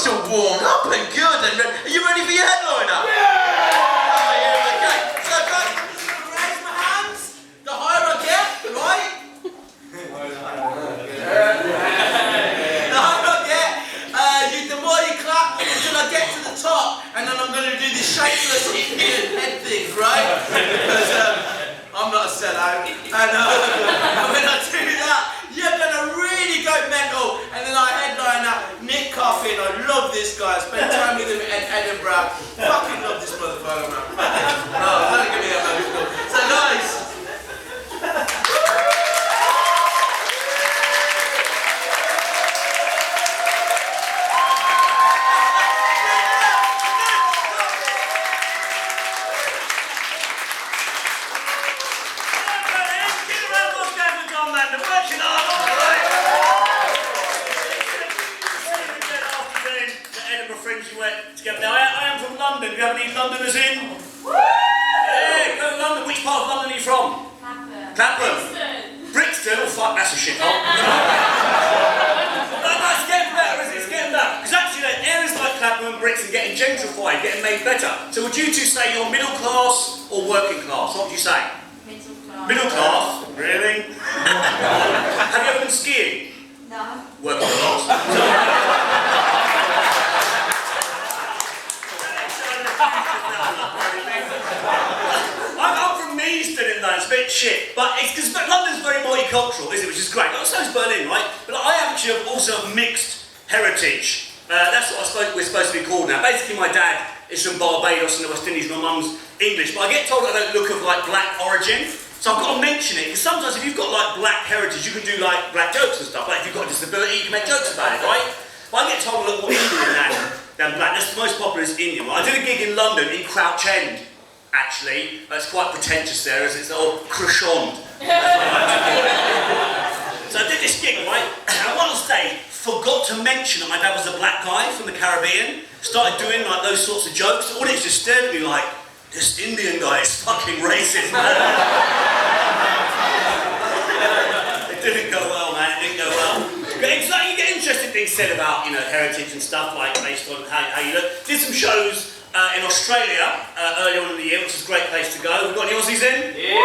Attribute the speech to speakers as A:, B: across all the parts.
A: still warmed up and good and ready. Are you ready for your headliner?
B: Yeah!
A: Oh, yeah, okay. So, guys,
B: Raise my hands. The higher I get, right? The higher I get, the more you clap until I get to the top, and then I'm going to do the shapeless Indian head thing, right? Because I'm not a sellout, and when I do that, you're going to really go mental. And then I headline Nik Coppin. I love this guy. I spent time with him in Edinburgh. Fucking love this motherfucker, man. Oh, don't give me emotional. So, guys.
C: Now, I am from London. Do you have any Londoners in? Yeah, go to London. Which part of London are you from? Clapham. Brixton? Oh, fuck, that's a shithole. It's getting better, isn't it? It's getting better. Because actually, areas like Clapham and Brixton are getting gentrified, getting made better. So would you two say you're middle class or working class? What would you say?
D: Middle class.
C: Middle class? Really? Have you ever been skiing?
D: No.
C: Working class. I'm from Easton in London, it's a bit shit, but it's because London's very multicultural, isn't it, which is great. So is Berlin, right? But I actually have also have mixed heritage. That's what we're supposed to be called now. Basically, my dad is from Barbados in the West Indies, my mum's English, but I get told I don't look of like black origin, so I've got to mention it, because sometimes if you've got like black heritage, you can do like black jokes and stuff. Like if you've got a disability, you can make jokes about it, right? But I get told I look more Indian than black. That's the most popular is Indian. I did a gig in London in Crouch End. Actually, it's quite pretentious there, as it's all croissant. So I did this gig, right? And I went on stage, forgot to mention that my dad was a black guy from the Caribbean. Started doing like those sorts of jokes. The audience just stared at me like, this Indian guy is fucking racist, man. It didn't go well, man. It didn't go well. But it's like you get interesting things said about, you know, heritage and stuff, like based on how you look. Did some shows in Australia earlier on in the year, which is a great place to go. We've got any Aussies in? Yeah!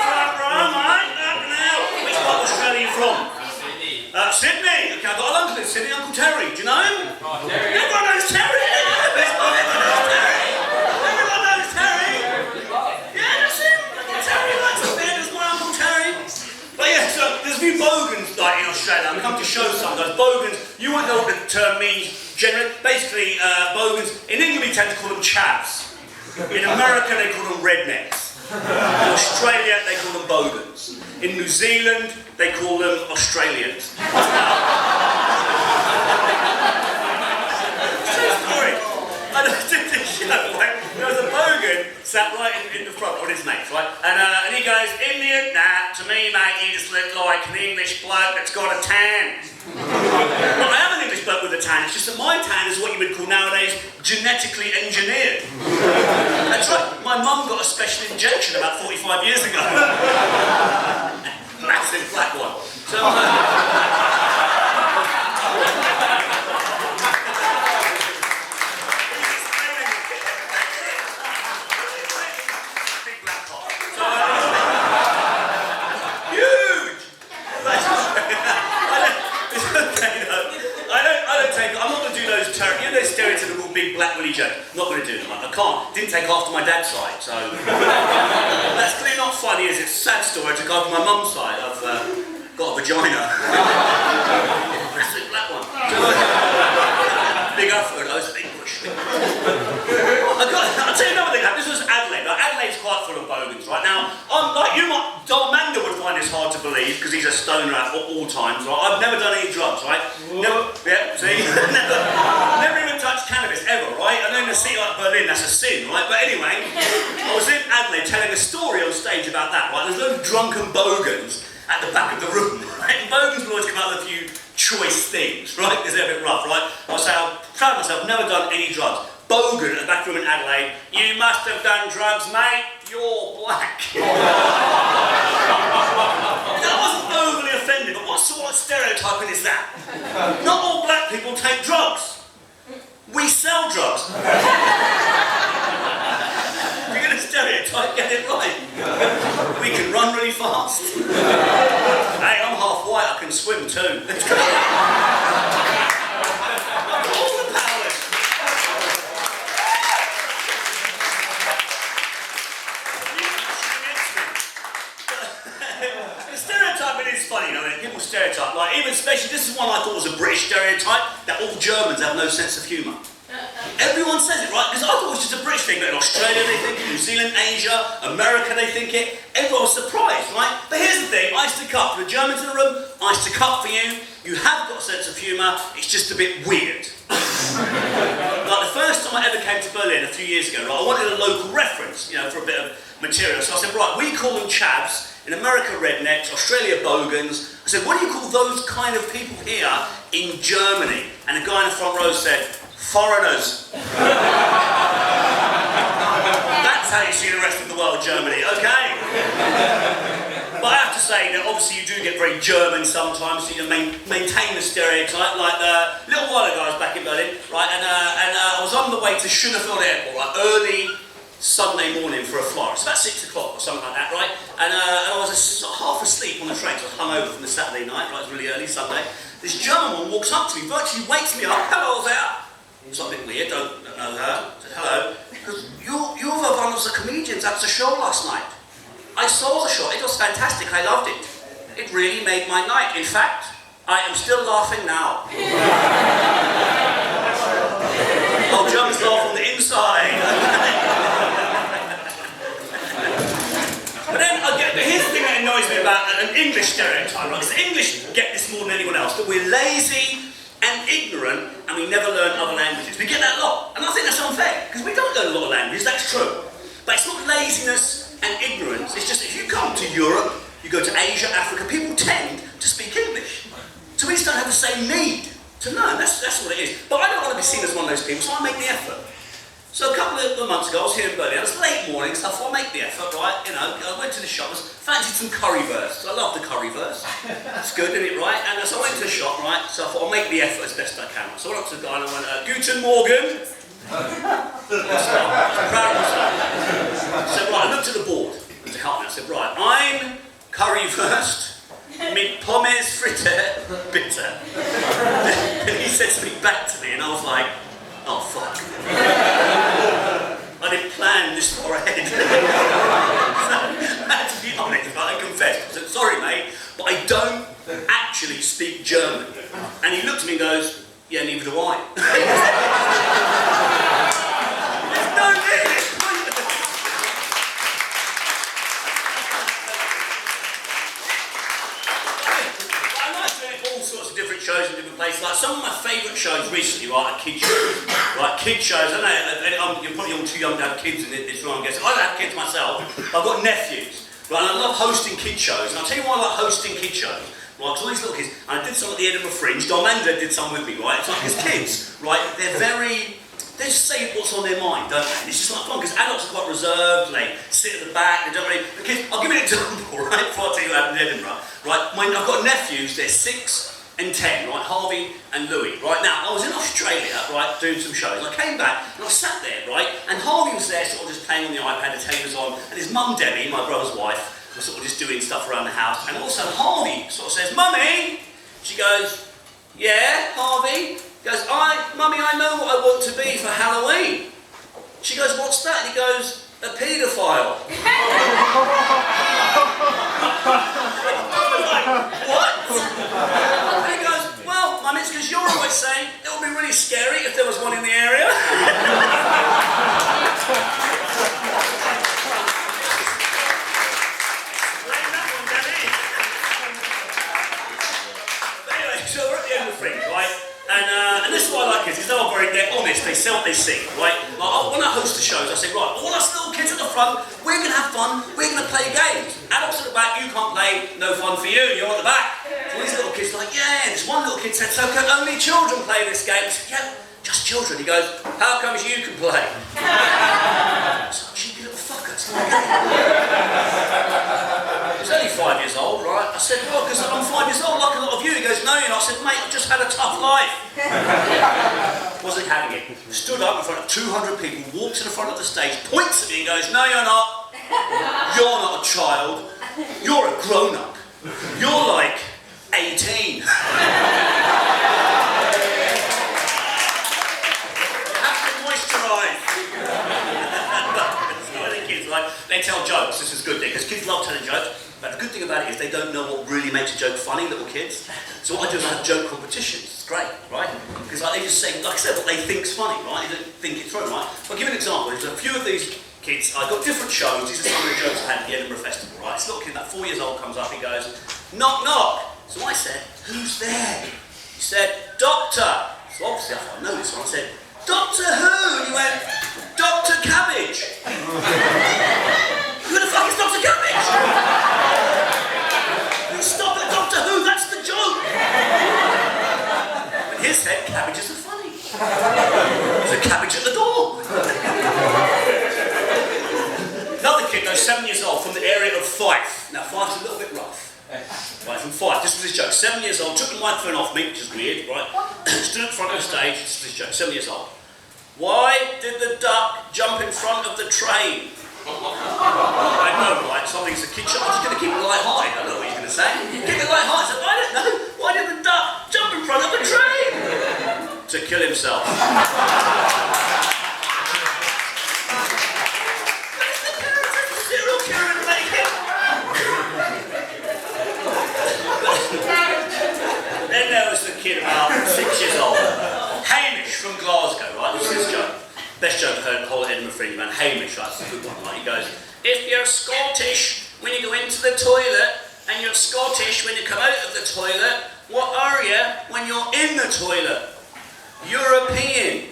C: Front row, mate. Up now. Which part of Australia are you from?
B: Sydney.
C: Sydney. Okay, I've got an uncle in Sydney, Uncle Terry. Do you know him?
B: Oh, Terry.
C: Everyone knows Terry. Everyone knows Terry. Everyone knows Terry. Yeah, that's him. Uncle Terry likes a beard. That's my Uncle Terry. But yeah, so there's a few bogans like in Australia. I'm come to show some of those bogans. You won't know what the term means. Generally, basically, bogans, in England we tend to call them chavs. In America they call them rednecks. In Australia they call them bogans. In New Zealand they call them Australians. True story. I did this show, right? There was a bogan sat right in the front with his mates, right? And he goes, Indian, nah, to me, mate, you just look like an English bloke that's got a tan. Well, I am an English bloke with a tan, it's just that my tan is what you would call nowadays genetically engineered. That's right, my mum got a special injection about 45 years ago. Massive black one. So, I'm not going to do those stereotypical big black willy jokes. I'm not going to do them. I can't. Didn't take after my dad's side, so that's clearly not funny, is it? It's a sad story. I took after my mum's side. I've got a vagina. That's the black one. Big afro, those big bush. I'll tell you another thing. This was Adelaide. Like, Adelaide's quite full of bogans, right? Now, Manda would find this hard to believe because he's a stoner at all times, right? I've never done any drugs, right? Never, yeah, see? never even touched cannabis ever, right? And then in a city like Berlin, that's a sin, right? But anyway, I was in Adelaide telling a story on stage about that, right? There's loads of drunken bogans at the back of the room, right? And bogans will always come out with a few choice things, right? Because they're a bit rough, right? I say, I'm proud of myself, never done any drugs. Bogan at the back room in Adelaide, you must have done drugs, mate, you're black. I wasn't overly offended, but what what sort of stereotyping is that? Not all black people take drugs. We sell drugs. If you're going to stereotype, get it right. We can run really fast. Hey, I'm half white, I can swim too. All the powers. Stereotyping is funny, you know, people stereotype, like even especially, this is one I thought was a British stereotype, that all Germans have no sense of humour. Everyone says it, right? Because I thought it was just a British thing, but in Australia they think it, New Zealand, Asia, America they think it. Everyone was surprised, right? But here's the thing, I stick up for the Germans in the room, I stick up for you, you have got a sense of humour, it's just a bit weird. Like the first time I ever came to Berlin a few years ago, right, I wanted a local reference, you know, for a bit of material. So I said, right, we call them chavs, in America rednecks, Australia bogans. I said, what do you call those kind of people here in Germany? And the guy in the front row said, foreigners. That's how you see the rest of the world, Germany, okay? But I have to say that obviously you do get very German sometimes, so you maintain the stereotype. Like a little while ago I was back in Berlin, right, and I was on the way to Schönefeld Airport, like early Sunday morning for a flight. It's about 6 o'clock or something like that, right? And I was half asleep on the train, so I was hungover from the Saturday night, right? It was really early Sunday. This German one walks up to me, virtually wakes me up. Hello there. It was a bit weird, don't know her. I said, hello. Because you were one of the comedians at the show last night. I saw the show, it was fantastic, I loved it. It really made my night. In fact, I am still laughing now. Oh, Germans laugh on the inside. But here's the thing that annoys me about an English stereotype, right? Because the English get this more than anyone else, that we're lazy and ignorant and we never learn other languages. We get that a lot, and I think that's unfair, because we don't learn a lot of languages, that's true. But it's not laziness and ignorance, it's just if you come to Europe, you go to Asia, Africa, people tend to speak English. So we just don't have the same need to learn, that's what it is. But I don't want to be seen as one of those people, so I make the effort. So a couple of months ago, I was here in Berlin, it was late morning, so I thought I'd make the effort, right? You know, I went to the shop, I fancied some currywurst. I love the currywurst. It's good, isn't it, right? And so I went to the shop, right? So I thought I'll make the effort as best I can. So I went up to the guy and I went, Guten Morgen. Proud of myself. So right, I looked at the board to help me. I said, right, I'm currywurst, mit pommes frites, bitter. And he said something back to me and I was like, oh fuck. I didn't plan this far ahead. So, I had to be honest, but I confess. I said, sorry mate, but I don't actually speak German. And he looked at me and goes, yeah, neither do I. There's no need. All sorts of different shows in different places. Like some of my favourite shows recently, right, are kid shows. Right, kid shows. I know you're probably all too young to have kids in this room, I guess. I don't have kids myself. I've got nephews. Right, and I love hosting kid shows. And I'll tell you why I like hosting kid shows. Right, because all these little kids. And I did some at the Edinburgh Fringe. Domanda did some with me. Right, it's like his kids. Right, they just say what's on their mind, don't they? And it's just like fun because adults are quite reserved. They sit at the back. They don't really. The kids. I'll give you an example, right? Before I tell you what happened in Edinburgh. Right, I've got nephews. They're 6 and 10, right? Harvey and Louis. Right now, I was in Australia, right, doing some shows. I came back and I sat there, right, and Harvey was there, sort of just playing on the iPad. The telly was on, and his mum Debbie, my brother's wife, was sort of just doing stuff around the house. And also Harvey sort of says, "Mummy," she goes, "Yeah, Harvey." He goes, "Mummy, I know what I want to be for Halloween." She goes, "What's that?" And he goes, "A paedophile." Like, what? And he goes, "Well, Mum, it's because you're always saying it would be really scary if there was one in the area." Anyway, so we're at the end of the Fringe, right? And this is what I like is they're honest, they say what they see, right? Like, when I host the shows, I say, right, all us little kids at the front, we're going to have fun, we're going to play games. Adults at the back, you can't play, no fun for you, you're at the back. So these little kids are like, yeah, this one little kid said, so can only children play this game? I said, yeah, just children. He goes, how comes you can play? It's like, cheeky little fucker, it's not a game. It's only 5 years old, right? I said, well, because I'm 5 years old, like a lot of you. He goes, no, you're not. I said, mate, I've just had a tough life. Wasn't having it. Stood up in front of 200 people, walks to the front of the stage, points at me and goes, no, you're not. You're not a child. You're a grown-up. You're like 18. They tell jokes, this is good thing, because kids love telling jokes, but the good thing about it is they don't know what really makes a joke funny, little kids. So what I do is I have joke competitions, it's great, right? Because like, they just say, like I said, what they think's funny, right? They don't think it through, right? I'll give you an example. There's a few of these kids, I've got different shows, these are some of the jokes I had at the Edinburgh Festival, right? This little kid, about 4 years old, comes up, he goes, knock, knock. So I said, who's there? He said, doctor. So obviously I thought I know this one. I said, Doctor Who? And he went, Dr. Cabbage. Who the fuck is Dr. Cabbage? You stop at Doctor Who, that's the joke. In his head, cabbages are funny. There's a cabbage at the door. Another kid, though, 7 years old, from the area of Fife. Now, Fife's a little bit rough. Right, from Fife, this was his joke. 7 years old, took the microphone off me, which is weird, right? Stood at the front of the stage, this was his joke, 7 years old. Why did the duck jump in front of the train? I know, right? Something's a kid show. I'm just going to keep it light-hearted. I don't know what he's going to say. Keep it light-hearted. I said, I don't know. Why did the duck jump in front of the train? To kill himself. Where's the character? The serial killer making? Then there was the kid about 6 years old. Hamish from Glasgow, right? This is his joke. Best joke I've heard the whole Edinburgh Fringe, man. Hamish, right? That's a good one, right? He goes, if you're Scottish when you go into the toilet, and you're Scottish when you come out of the toilet, what are you when you're in the toilet? European.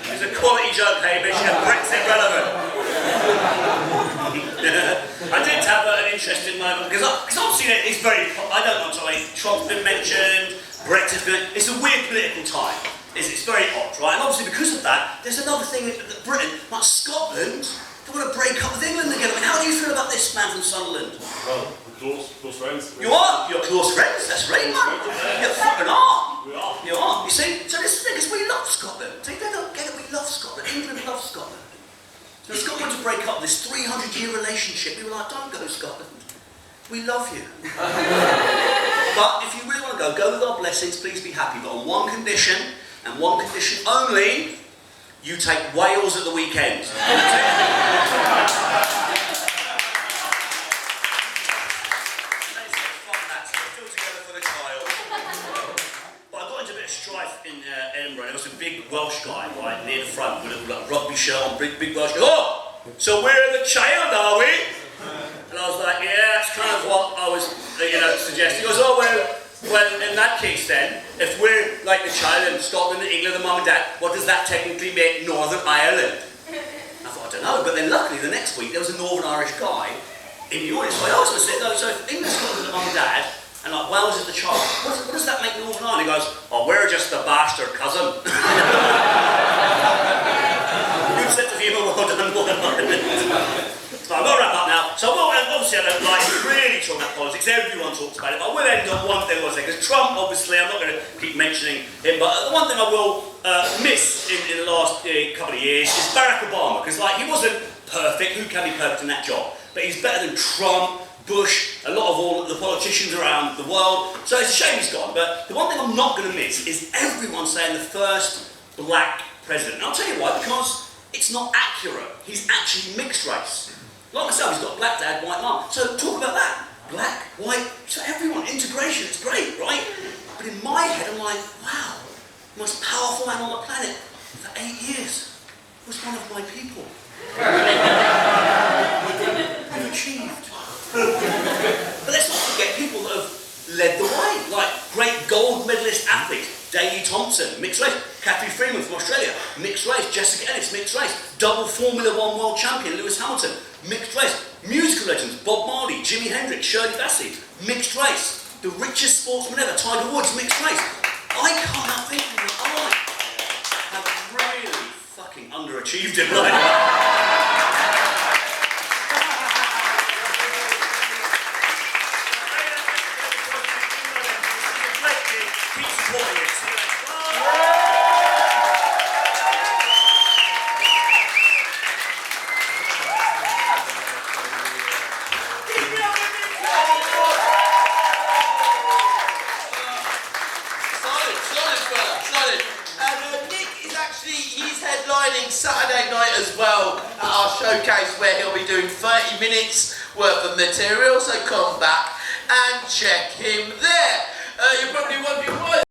C: It's a quality joke, Hamish, and Brexit relevant. I did have an interesting moment, because obviously it's very, I don't want to say, Trump's been mentioned, Brexit's been, it's a weird political time. It's very odd, right? And obviously because of that, there's another thing that Britain, like Scotland, they want to break up with England again. I mean, how do you feel about this man from Sunderland?
D: Well, we're close friends.
C: You are? You're close friends, that's right, man. You fucking are.
D: We are.
C: You are. You see? So this is the thing, because we love Scotland. See, they don't get it, we love Scotland. England loves Scotland. So Scotland to break up this 300-year relationship, we were like, don't go to Scotland. We love you. But if you really want to go with our blessings, please be happy. But on one condition, and one condition only, you take Wales at the weekend. In Edinburgh, there was a big Welsh guy right near the front with a rugby shirt on, big Welsh guy. Oh, so we're the child, are we? And I was like, yeah, that's kind of what I was, suggesting. He goes, oh well, in that case then, if we're like the child in Scotland and England and mum and dad, what does that technically make Northern Ireland? I thought, I don't know, but then luckily the next week there was a Northern Irish guy in the audience. So I also said, no, so if England, Scotland and mum and dad, and like Wales is the child, what does that make Northern Ireland? He goes, oh, we're just the bastard cousin. Good sense of humour, well done, Northern Ireland. So I'm going to wrap up now. So obviously I don't like really talking about politics, everyone talks about it, but I will end on one thing I want to say, because Trump, obviously, I'm not going to keep mentioning him, but the one thing I will miss in the last couple of years is Barack Obama, because like, he wasn't perfect, who can be perfect in that job? But he's better than Trump, Bush, a lot of all the politicians around the world, so it's a shame he's gone, but the one thing I'm not going to miss is everyone saying the first black president. And I'll tell you why, because it's not accurate. He's actually mixed race. Like myself, he's got a black dad, white mum. So talk about that. Black, white, so everyone, integration, it's great, right? But in my head, I'm like, wow, the most powerful man on the planet for 8 years was one of my people. I've achieved. But let's not forget people that have led the way, like great gold medalist athletes, Daley Thompson, mixed race, Cathy Freeman from Australia, mixed race, Jessica Ennis, mixed race, double Formula One world champion, Lewis Hamilton, mixed race, musical legends, Bob Marley, Jimi Hendrix, Shirley Bassey, mixed race, the richest sportsman ever, Tiger Woods, mixed race. I can't help thinking that I have really fucking underachieved in life. Keep supporting it. See you later. Bye.
A: Solid fella, solid. And Nick is actually, he's headlining Saturday night as well at our showcase where he'll be doing 30 minutes worth of material, so come back and check him there. You're probably wondering why